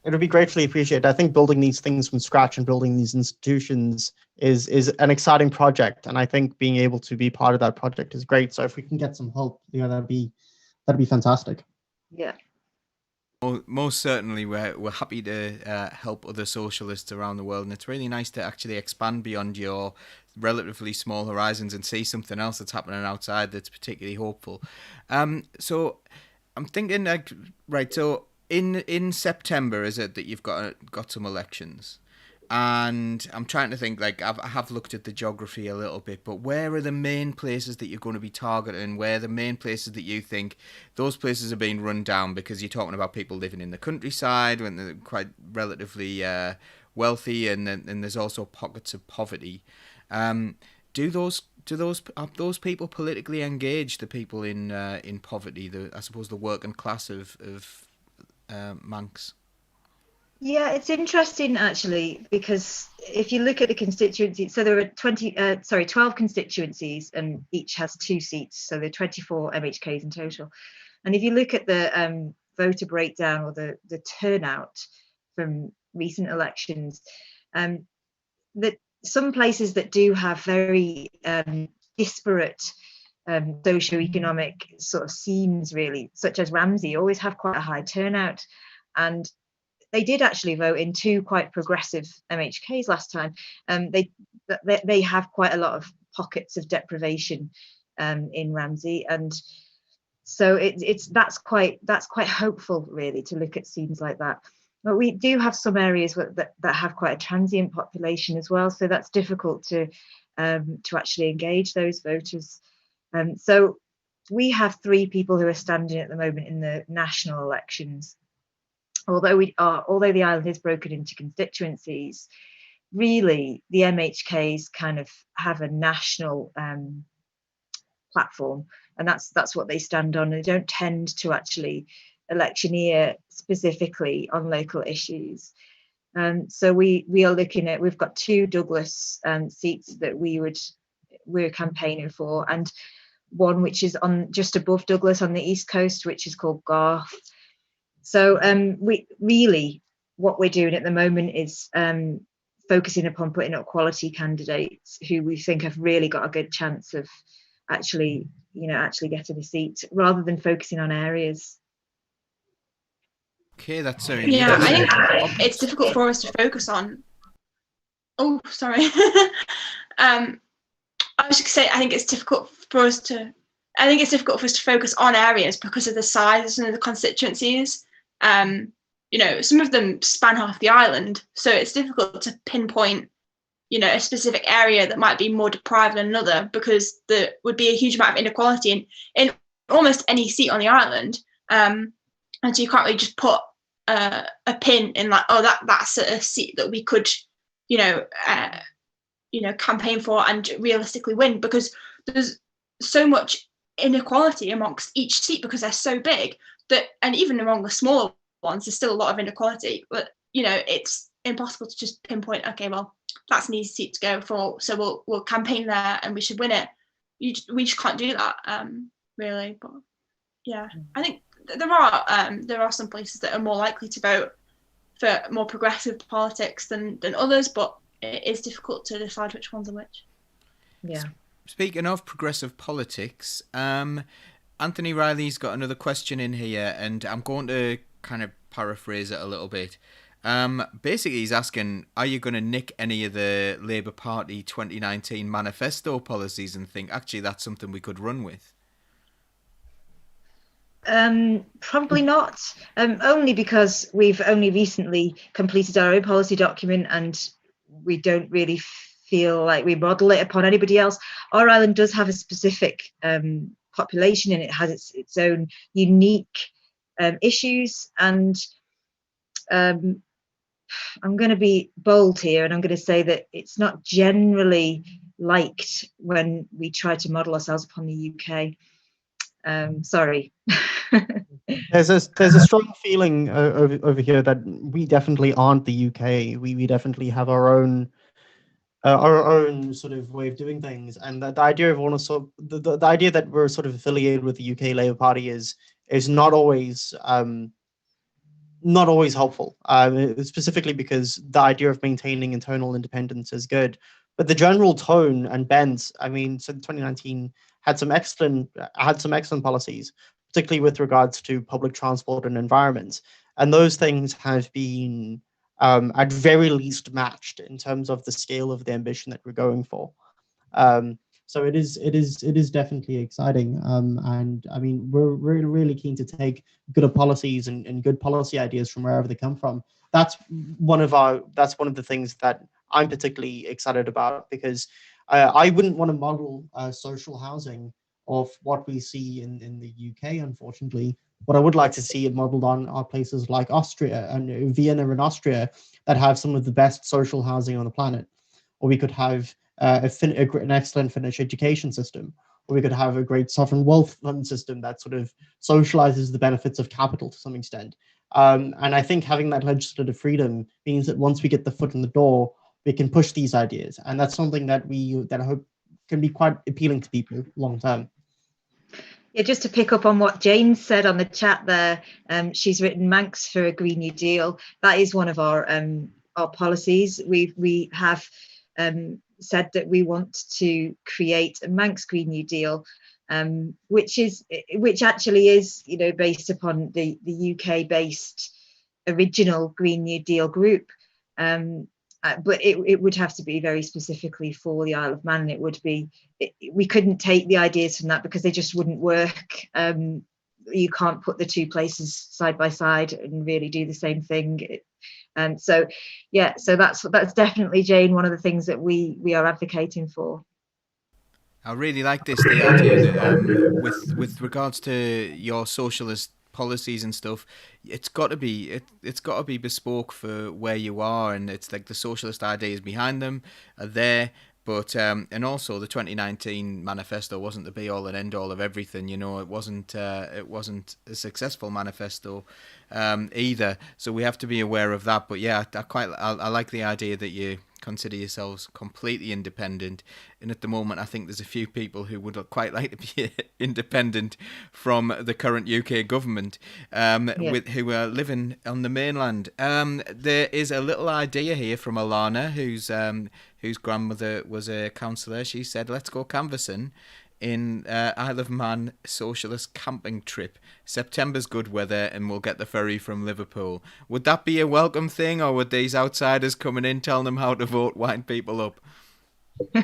It'll be gratefully appreciated. I think building these things from scratch and building these institutions is an exciting project, and I think being able to be part of that project is great. So if we can get some help, that'd be fantastic. Yeah. Most certainly, we're happy to help other socialists around the world, and it's really nice to actually expand beyond your relatively small horizons and see something else that's happening outside that's particularly hopeful. So I'm thinking, right, so in September, is it that you've got some elections? And I'm trying to think, like, I have looked at the geography a little bit, but where are the main places that you're going to be targeting? Where are the main places that you think those places are being run down? Because you're talking about people living in the countryside when they're quite relatively wealthy, and there's also pockets of poverty. Are those people politically engaged? The people in poverty, I suppose the working class of Manx. Yeah, it's interesting actually, because if you look at the constituencies, so there are 12 constituencies, and each has 2 seats, so there are 24 MHKs in total. And if you look at the voter breakdown, or the turnout from recent elections, that some places that do have very disparate socioeconomic sort of scenes, really, such as Ramsey, always have quite a high turnout. And they did actually vote in 2 quite progressive MHKs last time. They have quite a lot of pockets of deprivation in Ramsey, and so that's quite hopeful, really, to look at scenes like that. But we do have some areas that have quite a transient population as well, so that's difficult to actually engage those voters. So we have 3 people who are standing at the moment in the national elections. Although the island is broken into constituencies, really the MHKs kind of have a national platform, and that's what they stand on. They don't tend to actually electioneer specifically on local issues. So we are looking at, we've got 2 Douglas seats that we're campaigning for, and one which is on just above Douglas on the east coast, which is called Garth. So we really, what we're doing at the moment is focusing upon putting up quality candidates who we think have really got a good chance of actually getting a seat, rather than focusing on areas. Okay, that's so Yeah, I think interesting. it's difficult for us to focus on. Oh, sorry. I was just say I think it's difficult for us to focus on areas because of the size of the constituencies. Some of them span half the island, so it's difficult to pinpoint, a specific area that might be more deprived than another, because there would be a huge amount of inequality in almost any seat on the island. And so you can't really just put a pin in like, oh, that's a seat that we could, campaign for and realistically win, because there's so much inequality amongst each seat because they're so big that, and even among the smaller ones, there's still a lot of inequality. But it's impossible to just pinpoint. Okay, well, that's an easy seat to go for, so we'll campaign there and we should win it. We just can't do that, really. But yeah, I think there are some places that are more likely to vote for more progressive politics than others, but it is difficult to decide which ones are which. Yeah. Speaking of progressive politics, Anthony Riley's got another question in here, and I'm going to kind of paraphrase it a little bit. Basically, he's asking, are you going to nick any of the Labour Party 2019 manifesto policies and think, actually, that's something we could run with? Probably not. Only because we've only recently completed our own policy document, and we don't really feel like we model it upon anybody else. Our island does have a specific population, and it has its own unique issues. And I'm going to be bold here, and I'm going to say that it's not generally liked when we try to model ourselves upon the UK. Sorry. There's a strong feeling over here that we definitely aren't the UK. We definitely have our own sort of way of doing things, and the idea of the idea that we're sort of affiliated with the UK Labour Party is not always helpful. Specifically because the idea of maintaining internal independence is good, but the general tone and bent. I mean, so 2019 had some excellent policies, particularly with regards to public transport and environment, and those things have been at very least matched in terms of the scale of the ambition that we're going for. So it is definitely exciting, and I mean we're really keen to take good policies and good policy ideas from wherever they come from. That's one of the things that I'm particularly excited about, because I wouldn't want to model social housing of what we see in the UK, unfortunately. What I would like to see it modeled on are places like Austria and Vienna in Austria that have some of the best social housing on the planet. Or we could have an excellent Finnish education system, or we could have a great sovereign wealth fund system that sort of socializes the benefits of capital to some extent. And I think having that legislative freedom means that once we get the foot in the door, we can push these ideas, and that's something that I hope can be quite appealing to people long term. Yeah, just to pick up on what Jane said on the chat there, she's written Manx for a Green New Deal. That is one of our policies. We have said that we want to create a Manx Green New Deal, which actually is, based upon the UK based original Green New Deal group. But it would have to be very specifically for the Isle of Man, and it would be, we couldn't take the ideas from that because they just wouldn't work. You can't put the two places side by side and really do the same thing. So that's definitely, Jane, one of the things that we are advocating for. I really like the idea that with regards to your socialist policies and stuff, it's got to be bespoke for where you are, and it's like the socialist ideas behind them are there, but and also the 2019 manifesto wasn't the be all and end all of everything. It wasn't a successful manifesto either, so we have to be aware of that. But yeah, I like the idea that you consider yourselves completely independent. And at the moment, I think there's a few people who would quite like to be independent from the current UK government, who are living on the mainland. There is a little idea here from Alana, whose grandmother was a councillor. She said, let's go canvassing in Isle of Man socialist camping trip. September's good weather and we'll get the ferry from Liverpool. Would that be a welcome thing, or would these outsiders coming in telling them how to vote wind people up? Do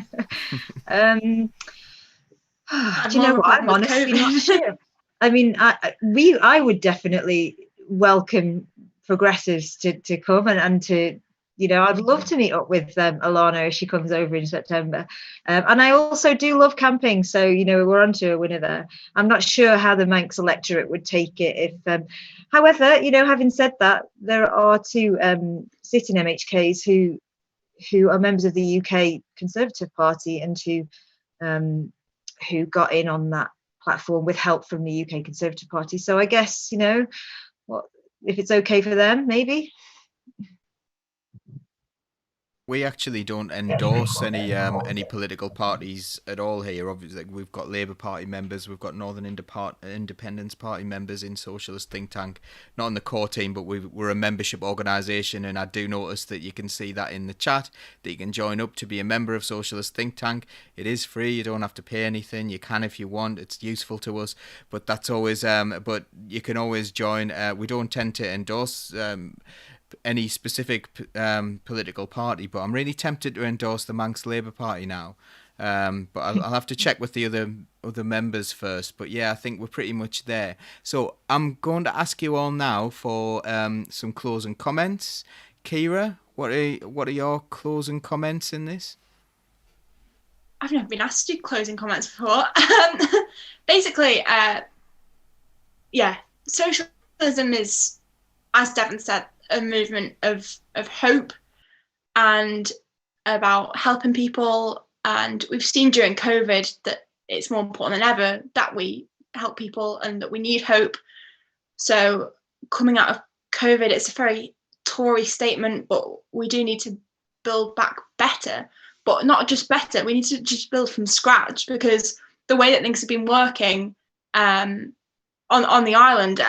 you know what? I'm honestly not sure. I mean, I would definitely welcome progressives to come and to, you know, I'd love to meet up with Alana if she comes over in September. And I also do love camping. So, you know, we're onto a winner there. I'm not sure how the Manx electorate would take it if, however, you know, having said that, there are two sitting MHKs who are members of the UK Conservative Party and who got in on that platform with help from the UK Conservative Party. So I guess, you know, what if it's okay for them, maybe. We actually don't endorse any political parties at all here. Obviously, we've got Labour Party members, we've got Northern Independence Party members in Socialist Think Tank. Not in the core team, but we're a membership organisation, and I do notice that you can see that in the chat, that you can join up to be a member of Socialist Think Tank. It is free, you don't have to pay anything. You can if you want, it's useful to us, but that's always, but you can always join. We don't tend to endorse any specific political party, but I'm really tempted to endorse the Manx Labour Party now. But I'll have to check with the other members first. But yeah, I think we're pretty much there. So I'm going to ask you all now for some closing comments. Kira, what are your closing comments in this? I've never been asked to do closing comments before. Basically, yeah, socialism is, as Devon said, a movement of hope and about helping people. And we've seen during COVID that it's more important than ever that we help people and that we need hope. So coming out of COVID, it's a very Tory statement, but we do need to build back better, but not just better. We need to just build from scratch, because the way that things have been working on the island,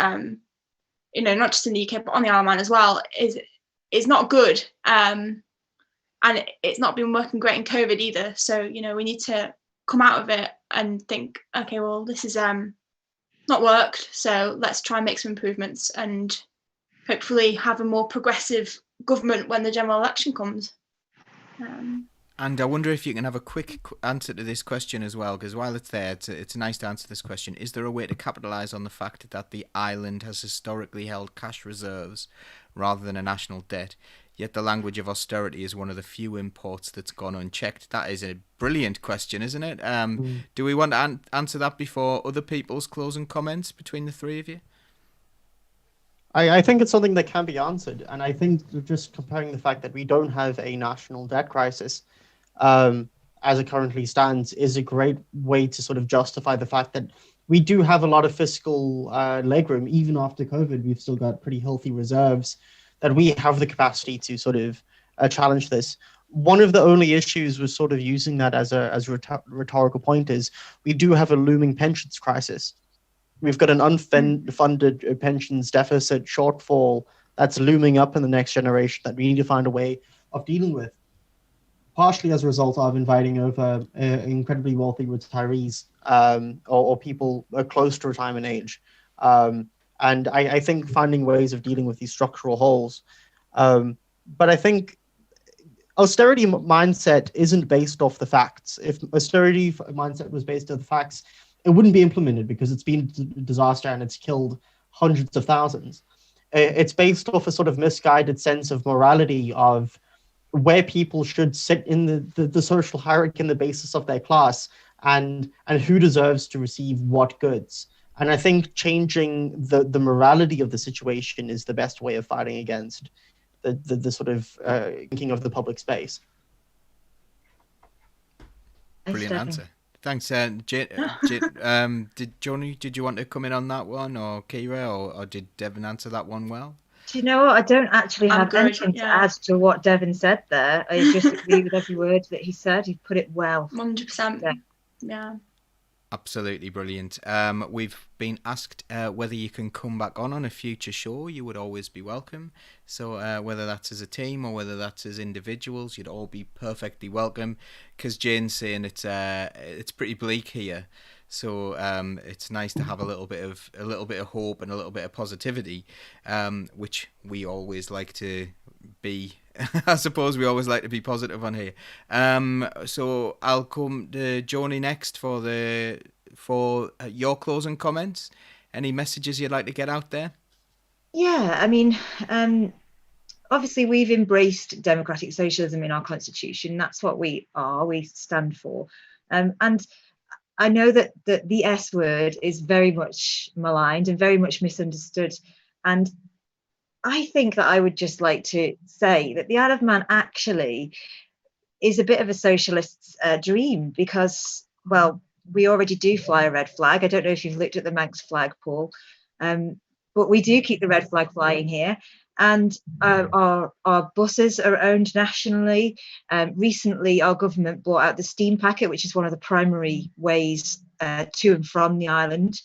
you know, not just in the UK, but on the Isle of Man as well, is not good. And it's not been working great in COVID either. So, you know, we need to come out of it and think, okay, well, this is not worked. So let's try and make some improvements and hopefully have a more progressive government when the general election comes. And I wonder if you can have a quick answer to this question as well, because while it's there, it's nice to answer this question. Is there a way to capitalise on the fact that the island has historically held cash reserves rather than a national debt, yet the language of austerity is one of the few imports that's gone unchecked? That is a brilliant question, isn't it? Do we want to answer that before other people's closing comments between the three of you? I think it's something that can be answered. And I think just comparing the fact that we don't have a national debt crisis as it currently stands is a great way to sort of justify the fact that we do have a lot of fiscal legroom. Even after COVID, we've still got pretty healthy reserves that we have the capacity to sort of challenge this. One of the only issues with sort of using that as a rhetorical point is we do have a looming pensions crisis. We've got an unfunded pensions deficit shortfall that's looming up in the next generation that we need to find a way of dealing with, partially as a result of inviting over incredibly wealthy retirees or people close to retirement age. And I think finding ways of dealing with these structural holes. But I think austerity mindset isn't based off the facts. If austerity mindset was based on the facts, it wouldn't be implemented, because it's been a disaster and it's killed hundreds of thousands. It's based off a sort of misguided sense of morality of where people should sit in the social hierarchy on the basis of their class and who deserves to receive what goods. And I think changing the morality of the situation is the best way of fighting against the sort of thinking of the public space. Brilliant answer. Thanks, did Johnny? Did you want to come in on that one, or Kira, or did Devon answer that one well? Do you know what? I don't actually I'm have good, anything to yeah. add to what Devon said there. I just agree with every word that he said. He put it well. 100%. Yeah. Absolutely brilliant. We've been asked whether you can come back on a future show. You would always be welcome. So whether that's as a team or whether that's as individuals, you'd all be perfectly welcome. Because Jane's saying it's pretty bleak here, so it's nice to have a little bit of hope and a little bit of positivity, which we always like to be. I suppose we always like to be positive on here. So I'll come to Joni next for your closing comments. Any messages you'd like to get out there? Yeah, I mean, obviously we've embraced democratic socialism in our constitution. That's what we stand for. And I know that the S word is very much maligned and very much misunderstood. And I think that I would just like to say that the Isle of Man actually is a bit of a socialist's dream because, well, we already do fly a red flag. I don't know if you've looked at the Manx flag, Paul, but we do keep the red flag flying here. And our buses are owned nationally. Recently, our government brought out the steam packet, which is one of the primary ways to and from the island.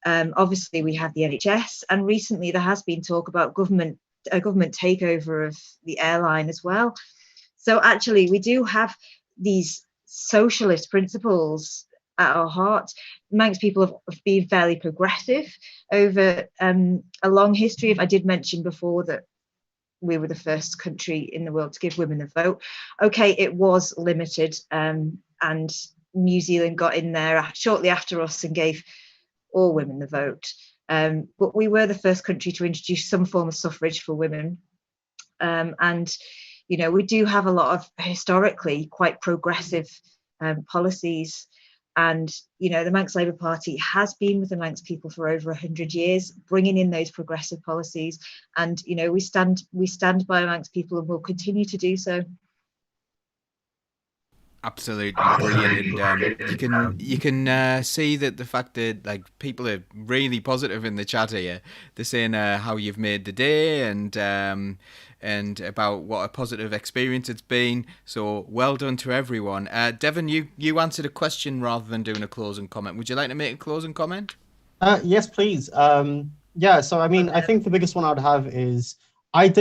Obviously, we have the NHS, and recently there has been talk about a government takeover of the airline as well. So actually, we do have these socialist principles at our heart. Manx people have been fairly progressive over a long history. I did mention before that we were the first country in the world to give women the vote. Okay, it was limited, and New Zealand got in there shortly after us and gave all women the vote. But we were the first country to introduce some form of suffrage for women. And, you know, we do have a lot of historically quite progressive policies. And, you know, the Manx Labour Party has been with the Manx people for over 100 years, bringing in those progressive policies. And, you know, we stand by Manx people and will continue to do so. Absolutely brilliant, and you can see that the fact that like people are really positive in the chat here. They're saying how you've made the day and about what a positive experience it's been. So well done to everyone. Devon, you answered a question rather than doing a closing comment. Would you like to make a closing comment? Yes, please. Yeah, so I mean, I think the biggest one I'd have is if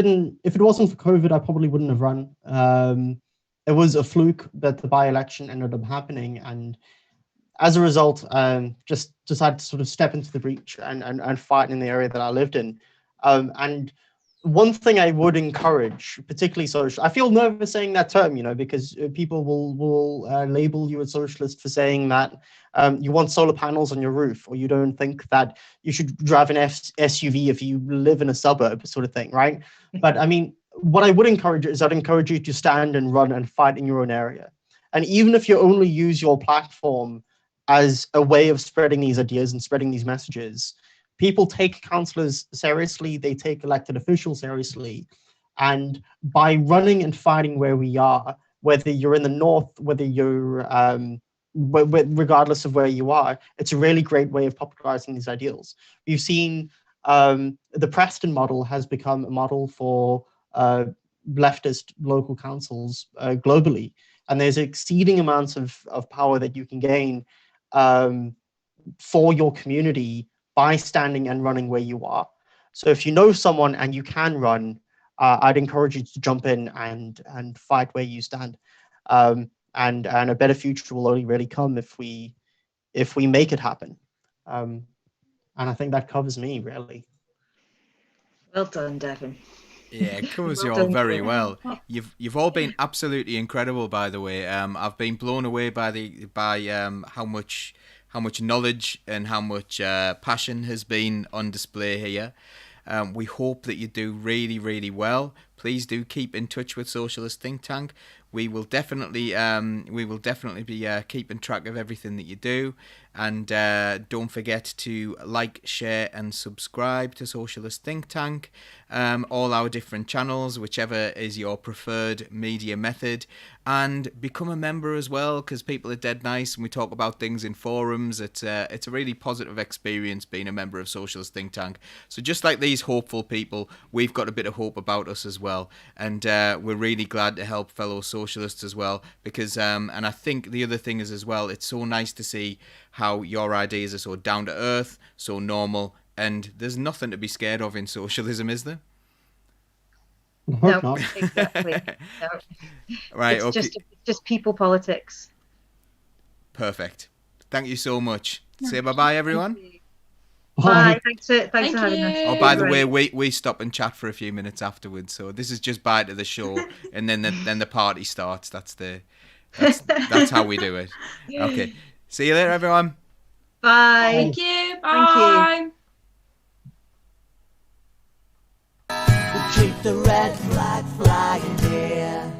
it wasn't for COVID, I probably wouldn't have run. It was a fluke that the by-election ended up happening, and as a result, just decided to sort of step into the breach and fight in the area that I lived in. And one thing I would encourage, particularly social, I feel nervous saying that term, because people will label you a socialist for saying that you want solar panels on your roof, or you don't think that you should drive an SUV if you live in a suburb, sort of thing, right? But I mean, what I would encourage is I'd encourage you to stand and run and fight in your own area. And even if you only use your platform as a way of spreading these ideas and spreading these messages, people take councillors seriously, they take elected officials seriously. And by running and fighting where we are, whether you're in the north, whether you're, regardless of where you are, it's a really great way of popularizing these ideals. We've seen the Preston model has become a model for leftist local councils globally. And there's exceeding amounts of power that you can gain for your community by standing and running where you are. So if you know someone and you can run, I'd encourage you to jump in and fight where you stand. And a better future will only really come if we make it happen. And I think that covers me, really. Well done, Devon. Yeah, it covers you Well all done, very Devon. well. You've all been absolutely incredible, by the way. I've been blown away by how much knowledge and how much passion has been on display here. We hope that you do really, really well. please do keep in touch with Socialist Think Tank. We will definitely be keeping track of everything that you do, and don't forget to like, share, and subscribe to Socialist Think Tank. All our different channels, whichever is your preferred media method, and become a member as well, because people are dead nice and we talk about things in forums. It's a really positive experience being a member of Socialist Think Tank. So just like these hopeful people, we've got a bit of hope about us as well, and we're really glad to help fellow socialists as well, because and I think the other thing is as well, it's so nice to see how your ideas are so down to earth, so normal, and there's nothing to be scared of in socialism, is there? No, Not. exactly. No. Right, It's okay. just people politics. Perfect. Thank you so much. Say bye-bye, everyone. Bye. Thanks for Thank having us. you. Oh, by the Great. way, we stop and chat for a few minutes afterwards. So this is just bye to the show, and then the party starts. That's how we do it. Okay. See you later, everyone. Bye. Thank you. Thank you. Bye. Keep the red flag flying here.